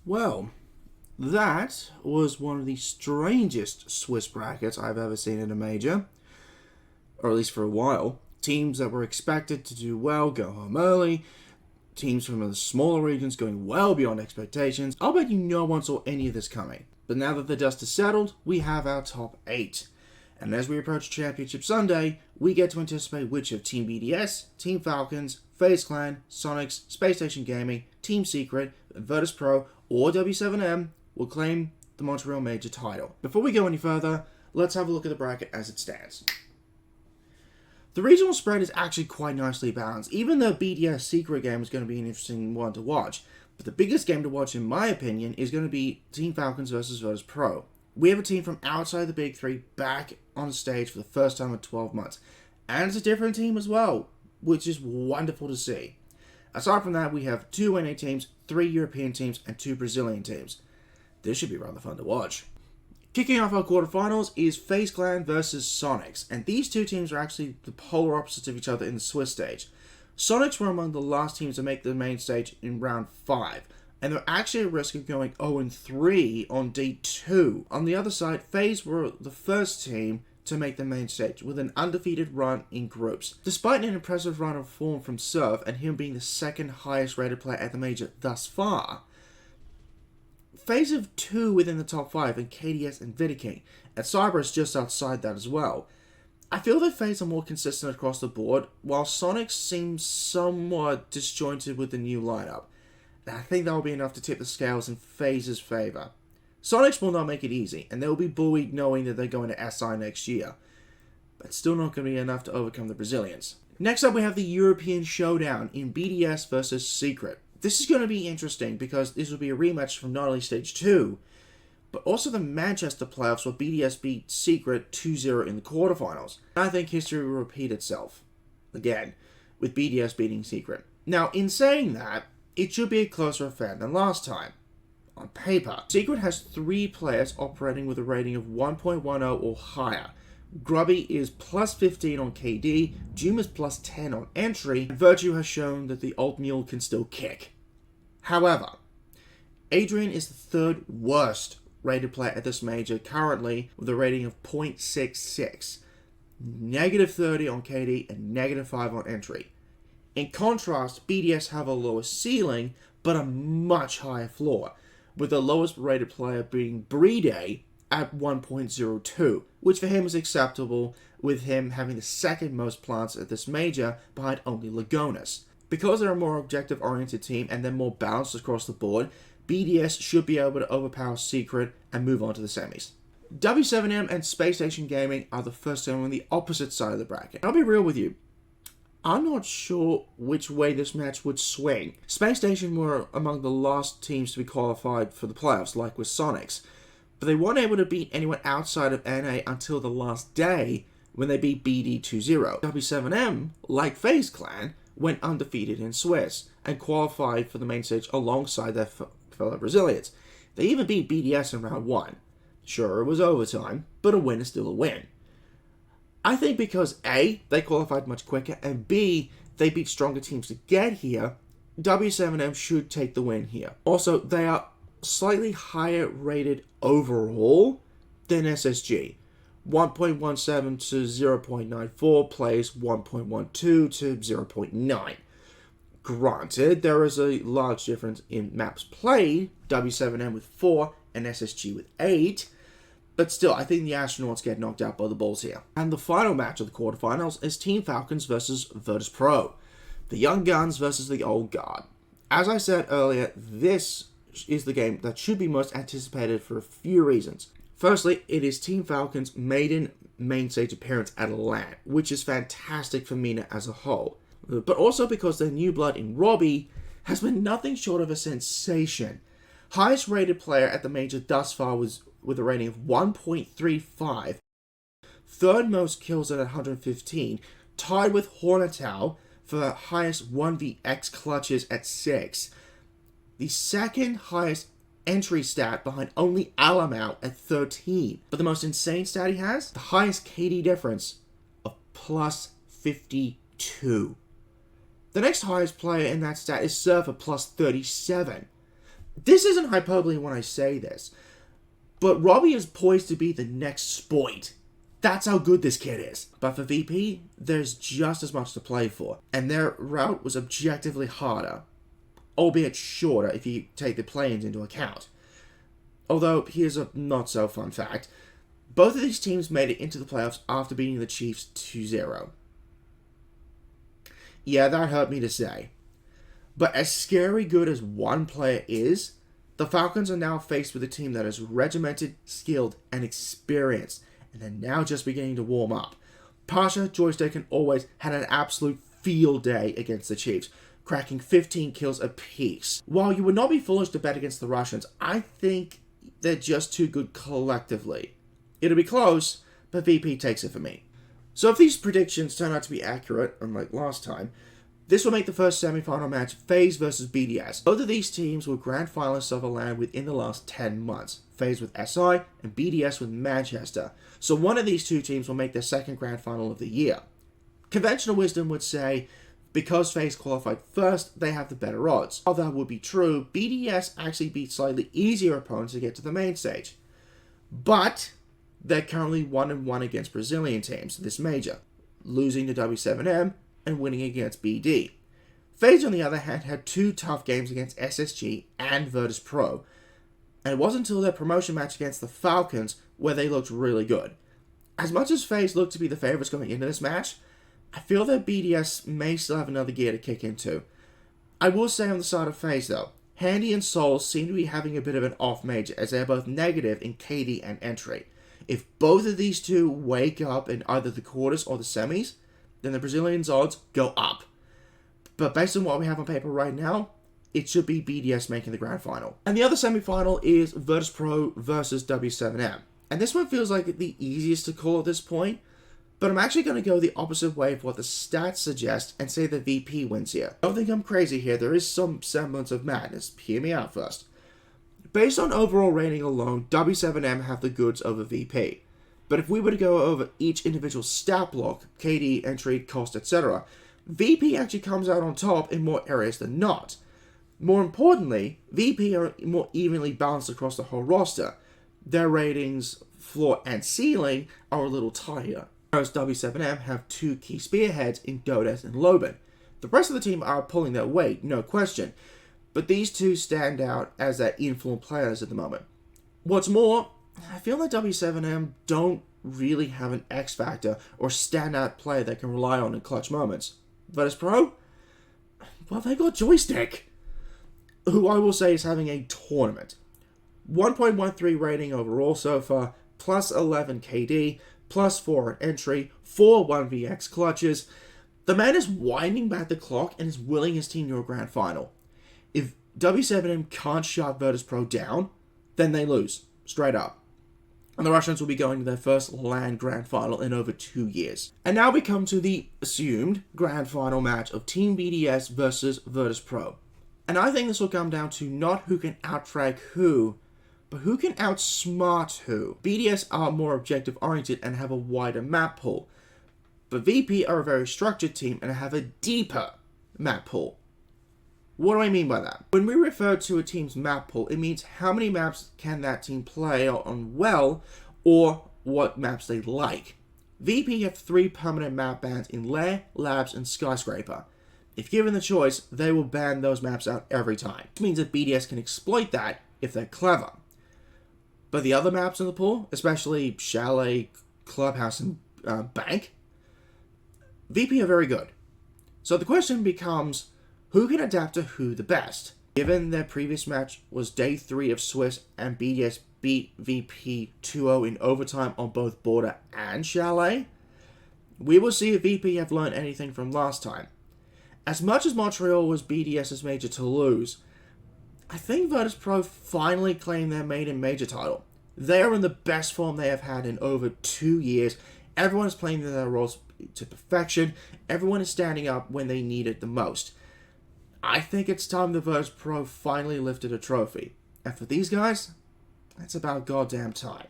Well, that was one of the strangest Swiss brackets I've ever seen in a major, or at least for a while. Teams that were expected to do well go home early. Teams from the smaller regions going well beyond expectations. I'll bet you no one saw any of this coming. But now that the dust is settled, we have our top 8. And as we approach Championship Sunday, we get to anticipate which of Team BDS, Team Falcons, FaZe Clan, Sonics, Space Station Gaming, Team Secret, Virtus.pro, or W7M will claim the Montreal Major title. Before we go any further, let's have a look at the bracket as it stands. The regional spread is actually quite nicely balanced, even though BDS Secret game is going to be an interesting one to watch. But the biggest game to watch, in my opinion, is going to be Team Falcons versus Virtus.pro. We have a team from outside the big three back on stage for the first time in 12 months. And it's a different team as well, which is wonderful to see. Aside from that, we have 2 NA teams, 3 European teams, and 2 Brazilian teams. This should be rather fun to watch. Kicking off our quarterfinals is FaZe Clan versus Sonics, and these two teams are actually the polar opposites of each other in the Swiss stage. Sonics were among the last teams to make the main stage in round 5, and they're actually at risk of going 0-3 on day 2. On the other side, FaZe were the first team to make the main stage, with an undefeated run in groups. Despite an impressive run of form from Surf, and him being the second highest rated player at the major thus far, FaZe have 2 within the top 5 in KDS and Vidiking, and Cyber is just outside that as well. I feel that FaZe are more consistent across the board, while Sonics seems somewhat disjointed with the new lineup. And I think that will be enough to tip the scales in FaZe's favour. Sonics will not make it easy, and they will be buoyed knowing that they're going to SI next year. But still not going to be enough to overcome the Brazilians. Next up we have the European Showdown in BDS versus Secret. This is going to be interesting because this will be a rematch from not only Stage 2, but also the Manchester playoffs where BDS beat Secret 2-0 in the quarterfinals. I think history will repeat itself, again, with BDS beating Secret. Now, in saying that, it should be a closer affair than last time. On paper, Secret has 3 players operating with a rating of 1.10 or higher. Grubby is plus 15 on KD, Doom is plus 10 on entry, and Virtue has shown that the Alt Mule can still kick. However, Adrian is the 3rd worst rated player at this major currently with a rating of 0.66, negative 30 on KD and negative 5 on entry. In contrast, BDS have a lower ceiling but a much higher floor, with the lowest rated player being Brede at 1.02, which for him is acceptable, with him having the 2nd most plants at this major behind only Lagonis. Because they're a more objective-oriented team and they're more balanced across the board, BDS should be able to overpower Secret and move on to the semis. W7M and Space Station Gaming are the first team on the opposite side of the bracket. I'll be real with you, I'm not sure which way this match would swing. Space Station were among the last teams to be qualified for the playoffs, like with Sonics, but they weren't able to beat anyone outside of NA until the last day when they beat BD 2-0. W7M, like FaZe Clan, went undefeated in Swiss and qualified for the main stage alongside their fellow Brazilians. They even beat BDS in round 1. Sure, it was overtime, but a win is still a win. I think because A, they qualified much quicker, and B, they beat stronger teams to get here, W7M should take the win here. Also, they are slightly higher rated overall than SSG. 1.17 to 0.94 plays 1.12 to 0.9. Granted, there is a large difference in maps played, W7M with 4 and SSG with 8, but still, I think the Astronauts get knocked out by the Bulls here. And the final match of the quarterfinals is Team Falcons versus Virtus.pro. The young guns versus the old guard. As I said earlier, this is the game that should be most anticipated for a few reasons. Firstly, it is Team Falcons' maiden main stage appearance at LAN, which is fantastic for MENA as a whole. But also because their new blood in Robby has been nothing short of a sensation. Highest rated player at the major thus far was with a rating of 1.35, 3rd most kills at 115, tied with Hornetow for the highest 1vx clutches at 6. The 2nd highest entry stat behind only Alamau at 13. But the most insane stat he has, the highest KD difference of plus 52. The next highest player in that stat is Surfer plus 37. This isn't hyperbole when I say this, but Robby is poised to be the next Spoit. That's how good this kid is. But for VP, there's just as much to play for, and their route was objectively harder, albeit shorter if you take the play-ins into account. Although, here's a not-so-fun fact. Both of these teams made it into the playoffs after beating the Chiefs 2-0. Yeah, that hurt me to say. But as scary good as one player is, the Falcons are now faced with a team that is regimented, skilled, and experienced, and they're now just beginning to warm up. Pasha, Joystick, and Always had an absolute field day against the Chiefs, cracking 15 kills apiece. While you would not be foolish to bet against the Russians, I think they're just too good collectively. It'll be close, but VP takes it for me. So if these predictions turn out to be accurate, unlike last time, this will make the first semi-final match FaZe versus BDS. Both of these teams were grand finalists of a LAN within the last 10 months. FaZe with SI and BDS with Manchester. So one of these two teams will make their second grand final of the year. Conventional wisdom would say, because FaZe qualified first, they have the better odds. While that would be true, BDS actually beat slightly easier opponents to get to the main stage. But they're currently 1-1 against Brazilian teams this major, losing to W7M and winning against BD. FaZe, on the other hand, had two tough games against SSG and Virtus.pro, and it wasn't until their promotion match against the Falcons where they looked really good. As much as FaZe looked to be the favourites going into this match, I feel that BDS may still have another gear to kick into. I will say on the side of FaZe though, Handy and Soul seem to be having a bit of an off major as they're both negative in KD and entry. If both of these two wake up in either the quarters or the semis, then the Brazilians' odds go up. But based on what we have on paper right now, it should be BDS making the grand final. And the other semi-final is Virtus.pro versus W7M. And this one feels like the easiest to call at this point, but I'm actually going to go the opposite way of what the stats suggest and say that VP wins here. Don't think I'm crazy here, there is some semblance of madness. Hear me out first. Based on overall rating alone, W7M have the goods over VP. But if we were to go over each individual stat block, KD, entry, cost, etc., VP actually comes out on top in more areas than not. More importantly, VP are more evenly balanced across the whole roster. Their ratings, floor and ceiling, are a little tighter. Whereas W7M have two key spearheads in Godes and Loban. The rest of the team are pulling their weight, no question. But these two stand out as their influential players at the moment. What's more, I feel like W7M don't really have an X factor or standout player they can rely on in clutch moments. Virtus.pro? Well, they got Joystick, who I will say is having a tournament. 1.13 rating overall so far, plus 11 KD, plus 4 at entry, 4 1vx clutches. The man is winding back the clock and is willing his team to a grand final. If W7M can't shut Virtus.pro down, then they lose, straight up. And the Russians will be going to their first LAN grand final in over 2 years. And now we come to the assumed grand final match of Team BDS versus Virtus.pro. And I think this will come down to not who can outfrag who, but who can outsmart who. BDS are more objective oriented and have a wider map pool, but VP are a very structured team and have a deeper map pool. What do I mean by that? When we refer to a team's map pool, it means how many maps can that team play on well, or what maps they like. VP have 3 permanent map bans in Lair, Labs, and Skyscraper. If given the choice, they will ban those maps out every time. Which means that BDS can exploit that if they're clever. But the other maps in the pool, especially Chalet, Clubhouse, and Bank, VP are very good. So the question becomes, who can adapt to who the best? Given their previous match was day 3 of Swiss and BDS beat VP 2-0 in overtime on both Border and Chalet, we will see if VP have learned anything from last time. As much as Montreal was BDS's major to lose, I think Virtus.pro finally claimed their maiden major title. They are in the best form they have had in over 2 years. Everyone is playing their roles to perfection. Everyone is standing up when they need it the most. I think it's time the Virtus.pro finally lifted a trophy. And for these guys, that's about goddamn time.